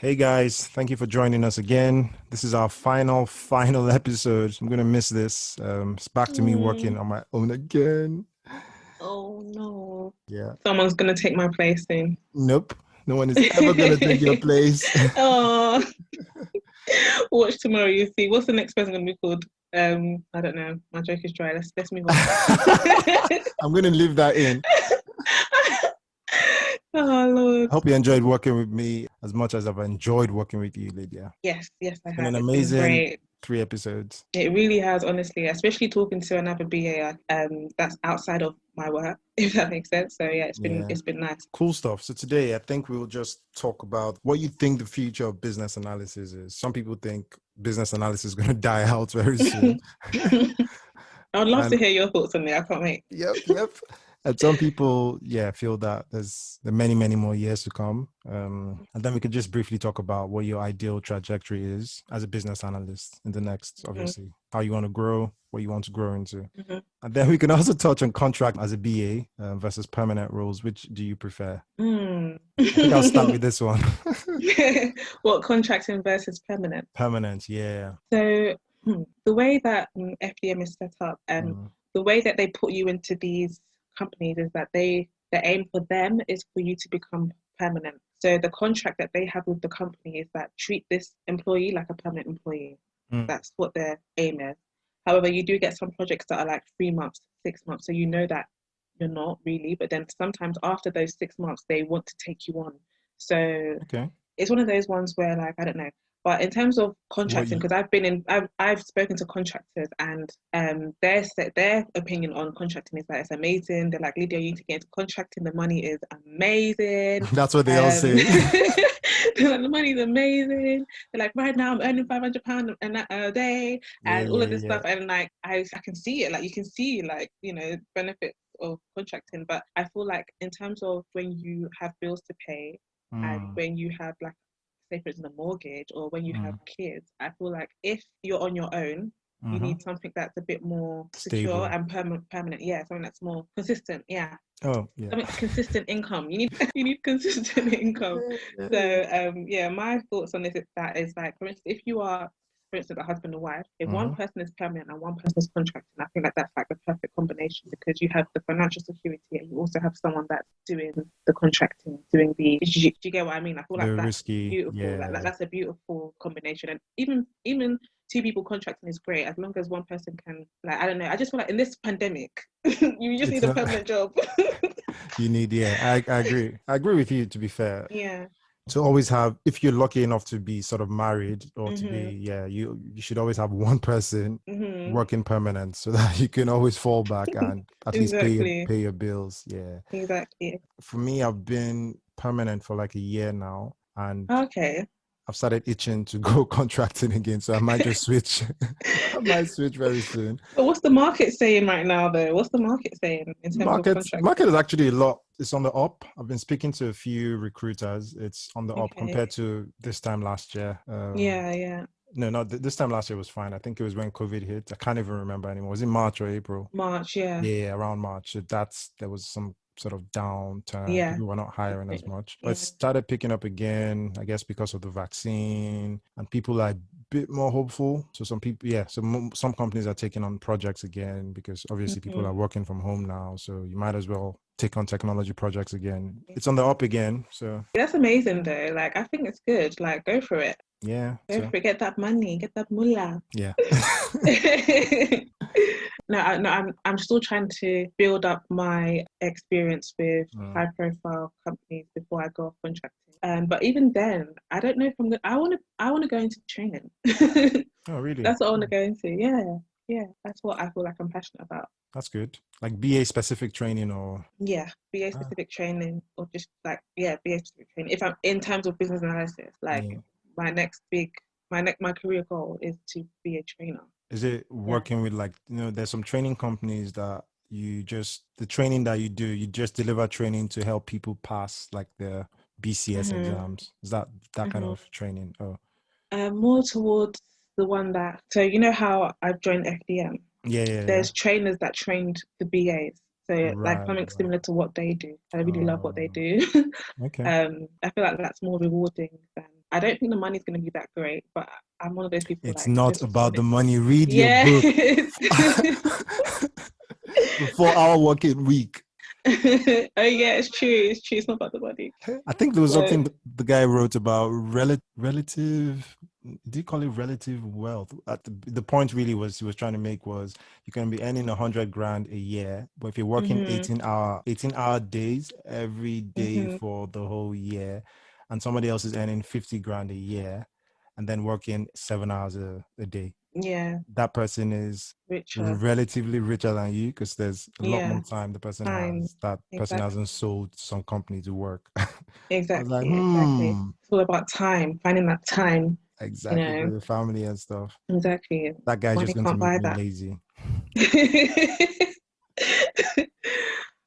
Hey guys, thank you for joining us again. This is our final episode. I'm gonna miss this. It's back to me working Mm, on my own again. oh no. Yeah. Someone's gonna take my place soon. Nope. No one is ever gonna take your place. Oh, watch tomorrow, you see. What's the next person gonna be called? I don't know. My joke is dry. Let's move on. I'm gonna leave that in. Oh Lord. I hope you enjoyed working with me as much as I've enjoyed working with you, Lydia. Yes, I It's been an have. It's been amazing great. 3 episodes. It really has, honestly, especially talking to another BA that's outside of my work, if that makes sense. So yeah, Yeah. it's been nice. Cool stuff. So today I think we'll just talk about what you think the future of business analysis is. Some people think business analysis is going to die out very soon. I'd love to And hear your thoughts on it. I can't wait. yep. And some there feel that there's the many more years to come. And then we could just briefly talk about what your ideal trajectory is as a business analyst in the next, Mhm, obviously, how you want to grow, what you want to grow into. mhm. And then we can also touch on contract as a BA versus permanent roles. Which do you prefer? Mm. I think I'll start with this one. What contracting versus permanent? Permanent, yeah. So the way that FDM is set up and Mm, the way that they put you into these companies is that the aim for them is for you to become permanent. So the contract that they have with the company is that treat this employee like a permanent employee. mm, That's what their aim is. However, you do get some projects that are like 3 months, 6 months, so you know that you're not really, but then sometimes after those 6 months, they want to take you on. So okay. it's one of those ones where like I don't know. But in terms of What contracting, you, because I've spoken to contractors and their opinion on contracting is that it's amazing. They're like, Lydia, you need to get into contracting. The money is amazing. that's what they all Um, say. they're like, the money is amazing. They're like, right now I'm earning £500 a day Yeah, and all yeah, of this yeah. stuff. And like I can see it. Like you can see like benefits of contracting. But I feel like in terms of when you have bills to pay and Mm, when you have like say for instance a mortgage or when you have mm, kids, I feel like if you're on your own, you mm-hmm. need something that's a bit more secure Stable. and permanent. Yeah, something that's more consistent. Yeah, Oh, yeah. something consistent income. You need you need consistent income. Yeah, yeah, yeah. So yeah, my thoughts on this is that is like for instance, if you are for instance a husband and wife, if one Mm-hmm. person is permanent and one person is contracting, I think that that's like the perfect combination because you have the financial security and you also have someone that's doing the contracting, doing do you get what I mean? I feel like The that's risky, beautiful. Like yeah. that's a beautiful combination. And even two people contracting is great as long as one person can like I don't know. I just feel like in this pandemic, you just It's need a not, permanent job. you need, yeah, I agree. I agree with you, to be fair. Yeah. To always have, if you're lucky enough to be sort of married or to Mhm. be, yeah, you should always have one person Mhm. working permanent so that you can always fall back and at least Exactly. pay your bills. Yeah. Exactly. For me, I've been permanent for like a year now, and Okay. I've started itching to go contracting again. So I might just switch. I might switch very soon. But what's the market saying right now, though? What's the market saying in terms of Market is contracting? actually a lot. It's on the up. I've been speaking to a few recruiters. It's on the up Okay. compared to this time last year. Yeah, yeah. No, not this time last year was fine. I think it was when COVID hit. I can't even remember anymore. Was it March or April? March, yeah. Yeah, around March. So there was some sort of downturn. Yeah. People were not hiring as Definitely. much, but it Yeah. started picking up again, I guess, because of the vaccine and people are a bit more hopeful. So some people, yeah, some companies are taking on projects again because obviously people are Mhm. working from home now. So you might as well take on technology projects again. It's on the up again. So That's amazing though. Like I think it's good. Like go for it. yeah. Go So for it. Get that money. Get that mullah. yeah. No, I'm still trying to build up my experience with Mm. high profile companies before I go off contracting. But even then, I don't know if I'm gonna. I want to go into training. Oh, really? That's what I want to Oh, go into. Yeah, yeah. That's what I feel like I'm passionate about. that's good. Like BA specific training or Yeah, BA ah, specific training or just like yeah, BA specific training. If I'm in terms of business analysis, like yeah. my next big my career goal is to be a trainer. Is it Yeah. working with like, there's some training companies that the training that you do, you just deliver training to help people pass like the BCS Mhm. exams. Is that kind Mhm. of training? Oh, More towards the one that so you know how I've joined FDM. yeah, yeah, yeah. There's trainers that trained the BAs. So like Right, something right. similar to what they do. I really love what they Uh, do. okay. I feel like that's more rewarding than I don't think the money's going to be that great, but I'm one of those people It's like not just about want the it. money. Read your Yeah. book. The 4-hour working week. Oh yeah, it's true. It's true. It's not about the money. I think there was So, something the guy wrote about relative. Do you call it relative wealth? At the point really was he was trying to make was you can be earning 100 grand a year, but if you're working mhm, 18-hour days every day mhm, for the whole year, and somebody else is earning 50 grand a year, and then working 7 hours a day, yeah, that person is richer. relatively richer than you because there's a lot more Yeah, time the person time. has that person hasn't Exactly. sold to some company to work. I was like, Exactly. Exactly. It's all about time, finding that time, you exactly for know. the family and stuff. Exactly. That guy's Money just going to can't make buy me that. lazy.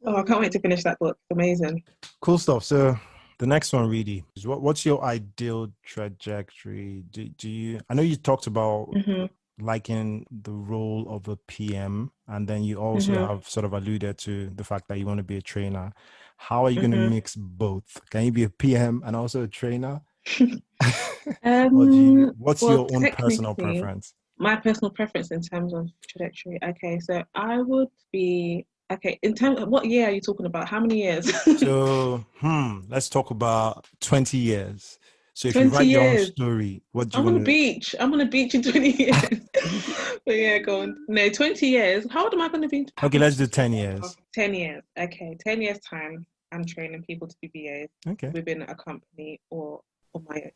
Oh, I can't wait to finish that book. It's amazing. Cool stuff. So the next one really is what's your ideal trajectory? Do you, I know you talked about Mhm. liking the role of a PM, and then you also Mhm. have sort of alluded to the fact that you want to be a trainer. How are you going to Mhm. mix both? Can you be a PM and also a trainer? Or what's Well, your own personal technically, preference? my personal preference in terms of trajectory. Okay, so I would be okay in terms of what year are you talking about? How many years? So, let's talk about 20 years. So if you 20 write your own years. story, what do you I'm on want the to? beach. I'm on the beach in 20 years. But yeah, go on. No, 20 years. How old am I going to be Okay, having let's do children? 10 years. 10 years. Okay, 10 years time. I'm training people to be BAs Okay, within a company or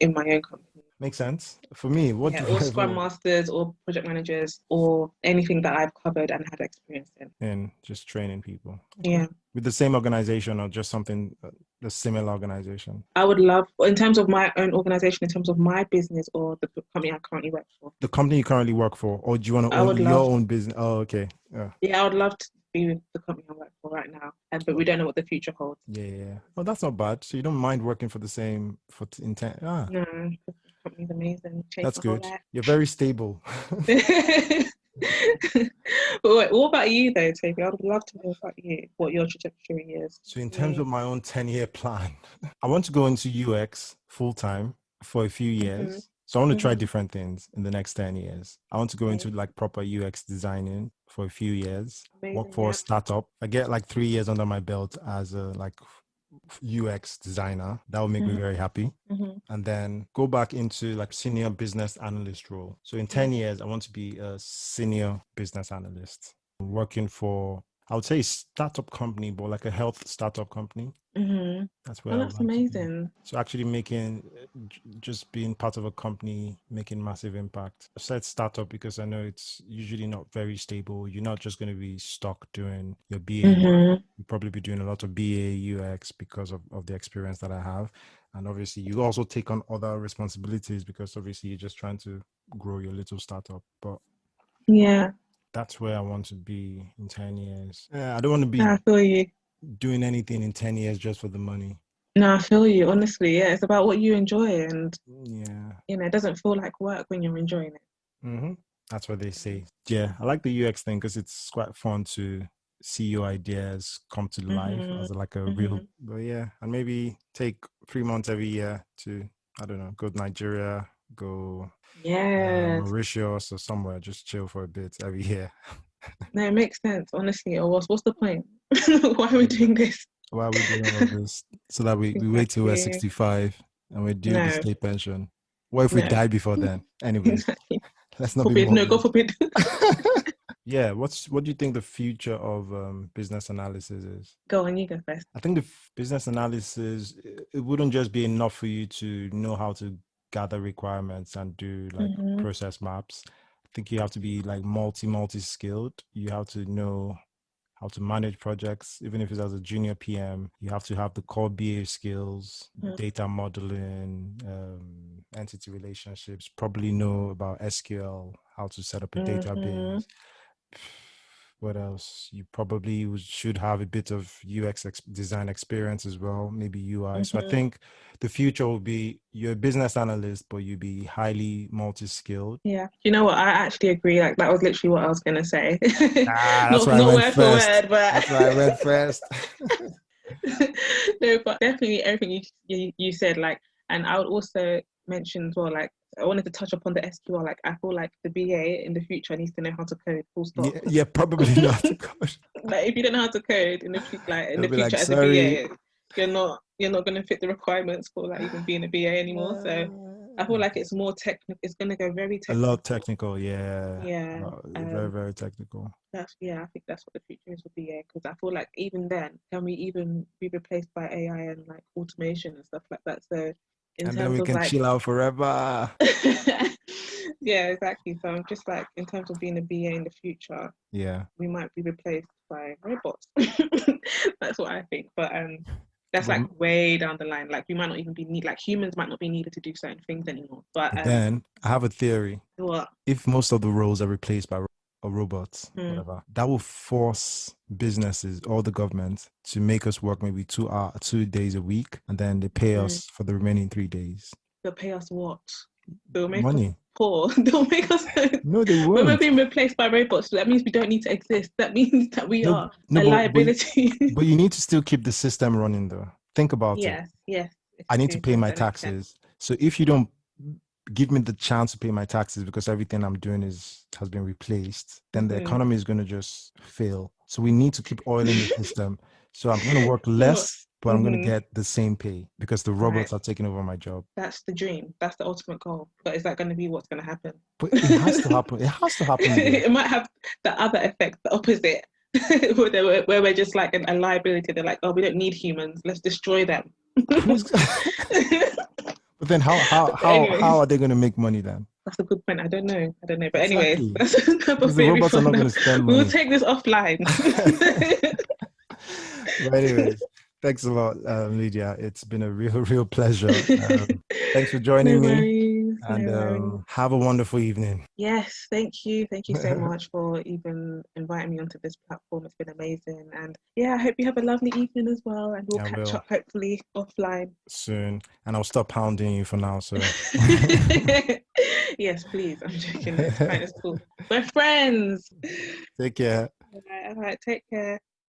in my own company. makes sense. For me, what Yeah, do or I scrum ever masters or project managers or anything that I've covered and had experience in. in just training people? Okay. Yeah. With the same organization or just something, a similar organization? I would love, in terms of my own organization, in terms of my business or the company I currently work for, The company you currently work for, or do you want to I own would your love, own business? Oh, okay. Yeah. yeah, I would love to be with the company I work for right now, but we don't know what the future holds. Yeah, yeah, yeah. Well, that's not bad. So you don't mind working for the same intent. Ah, No, the company's amazing. Changed that's my whole good. life. You're very stable. But wait, what about you though, Toby? I would love to know about you, what your trajectory is. So in terms Yeah. of my own 10-year plan, I want to go into UX full time for a few Mhm. years. So I want to try Mhm. different things in the next 10 years. I want to go into Okay. like proper UX designing for a few years, work Amazing. for a Yeah. startup. I get like 3 years under my belt as a like UX designer. That would make me Mhm. very happy. Mhm. And then go back into like senior business analyst role. So in 10 Mhm. years, I want to be a senior business analyst working for, I would say startup company, but like a health startup company. Mhm. That's where Oh, I would that's like to be. amazing. So actually making, just being part of a company, making massive impact. I said startup because I know it's usually not very stable. You're not just going to be stuck doing your BA work. Mhm. You'll probably be doing a lot of BA UX because of the experience that I have. And obviously you also take on other responsibilities because obviously you're just trying to grow your little startup. But Yeah. that's where I want to be in 10 years. Yeah, I don't want to be No, I feel you. doing anything in 10 years just for the money. No, I feel you. Honestly, yeah, it's about what you enjoy, and Yeah. it doesn't feel like work when you're enjoying it. hmm That's what they say. Yeah, I like the UX thing because it's quite fun to see your ideas come to life Mhm. as like a real. Mhm. But yeah, and maybe take 3 months every year to, I don't know, go to Nigeria, go Yes. Mauritius or somewhere, just chill for a bit every year. No, it makes sense, honestly. Or what's the point? Why are we Yeah. doing this? Why are we doing all of this? So that we wait till we're Exactly. 65 and we're due the No, state pension. What if we no. die before then? Anyways, Exactly. let's not be Forbid. No, God morbid. forbid. Yeah, what do you think the future of business analysis is? Go on, you go first. I think the business analysis, it wouldn't just be enough for you to know how to gather requirements and do like Mhm. process maps. I think you have to be like multi skilled. You have to know how to manage projects, even if it's as a junior PM. You have to have the core BA skills, Mhm. data modeling, entity relationships, probably know about SQL, how to set up a Mhm. database. What else? You probably should have a bit of design experience as well, maybe UI. So I Mhm. think the future will be you're a business analyst, but you'll be highly multi-skilled. Yeah. You know what? I actually agree. Like that was literally what I was gonna say. Ah, that's not why I not went word for first. word, but That's why I went first. no, but definitely everything you said. Like, and I would also mention as well, like I wanted to touch upon the SQL. Like I feel like the BA in the future needs to know how to code. Full stop. Yeah, yeah, probably not to coach. Like if you don't know how to code in the future, like in They'll the be like, future as a sorry. BA, you're not going to fit the requirements for like even being a BA anymore. So I feel like it's more technical. It's going to go very A lot technical. technical, yeah. Yeah. Very, very technical. I think that's what the future is with BA, because I feel like even then, can we even be replaced by AI and like automation and stuff like that? So in And then terms we of can like chill out forever. yeah, exactly. So I'm just like in terms of being a BA in the future, Yeah. we might be replaced by robots. That's what I think. But that's But, like way down the line. Like we might not even be need like humans might not be needed to do certain things anymore. But but then I have a theory. what? If most of the roles are replaced by robots, Hmm. whatever, that will force businesses or the government to make us work maybe 2 days a week, and then they pay Hmm. us for the remaining 3 days. They'll pay us what? They'll make us Money. poor. They'll make us No, they when we're won't. being replaced by robots, that means we don't need to exist. That means that we No, are no, a liability. but you need to still keep the system running though. Think about it. Yes, yes, it's I need to true pay to a my certain extent. taxes. So if you don't give me the chance to pay my taxes because everything I'm doing has been replaced, then the Mm-hmm. economy is going to just fail. So we need to keep oil in the system. So I'm going to work What? less, but I'm going to Mm-hmm. get the same pay because the Right. robots are taking over my job. That's the dream. That's the ultimate goal. But is that going to be what's going to happen? But it has to happen. It has to happen though. It might have the other effect, the opposite, where we're just like a liability. They're like, oh, we don't need humans. Let's destroy them. Who's But then But anyways, how are they going to make money then? that's a good point. I don't know. I don't know. But anyways, Exactly. that's another Because the theory robots for are not going now. to spend We'll money. take this offline. But anyways, thanks a lot, Lydia. It's been a real, real pleasure. Thanks for No joining me, worries. No and worries. have a wonderful evening. Yes, thank you. Thank you so much for even inviting me onto this platform. It's been amazing. And yeah, I hope you have a lovely evening as well. And we'll I catch will up hopefully offline. soon, and I'll stop pounding you for now. So, Yes, please. I'm joking. It's fine. It's cool. We're friends. take care. All right. Take care.